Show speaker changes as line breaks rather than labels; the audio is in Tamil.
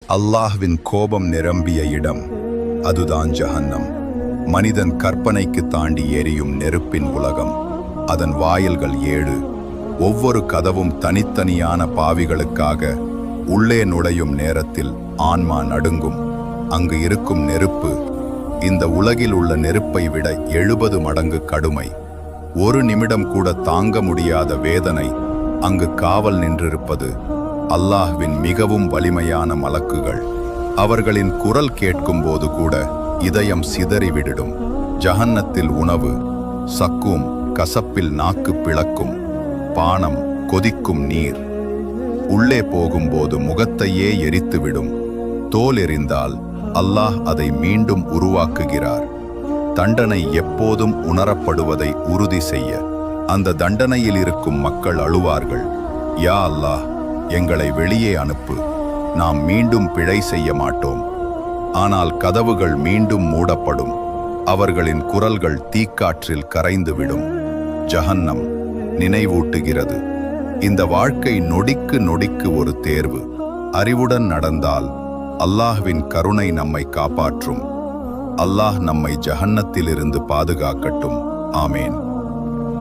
அல்லாஹ்வின் கோபம் நிரம்பிய இடம் அதுதான் ஜஹன்னம். மனிதன் கற்பனைக்கு தாண்டி எரியும் நெருப்பின் உலகம். அதன் வாயில்கள் 7. ஒவ்வொரு கதவும் தனித்தனியான பாவிகளுக்காக. உள்ளே நுழையும் நேரத்தில் ஆன்மா நடுங்கும். அங்கு இருக்கும் நெருப்பு இந்த உலகில் உள்ள நெருப்பை விட 70 மடங்கு கடுமை. ஒரு நிமிடம் கூட தாங்க முடியாத வேதனை. அங்கு காவல் நின்றிருப்பது அல்லாஹ்வின் மிகவும் வலிமையான மலக்குகள். அவர்களின் குரல் கேட்கும்போது கூட இதயம் சிதறிவிடும். ஜஹன்னத்தில் உணவு சக்கும், கசப்பில் நாக்கு பிளக்கும். பானம் கொதிக்கும் நீர். உள்ளே போகும்போது முகத்தையே எரித்துவிடும். தோல் எறிந்தால் அல்லாஹ் அதை மீண்டும் உருவாக்குகிறார். தண்டனை எப்போதும் உணரப்படுவதை உறுதி செய்ய அந்த தண்டனையில் இருக்கும் மக்கள் அழுவார்கள். யா அல்லாஹ், எங்களை வெளியே அனுப்பு. நாம் மீண்டும் பிழை செய்ய மாட்டோம். ஆனால் கதவுகள் மீண்டும் மூடப்படும். அவர்களின் குரல்கள் தீக்காற்றில் கரைந்துவிடும். ஜஹன்னம் நினைவூட்டுகிறது, இந்த வாழ்க்கை நொடிக்கு நொடிக்கு ஒரு தேர்வு. அறிவுடன் நடந்தால் அல்லாஹ்வின் கருணை நம்மை காப்பாற்றும். அல்லாஹ் நம்மை ஜஹன்னத்திலிருந்து பாதுகாக்கட்டும். ஆமேன்.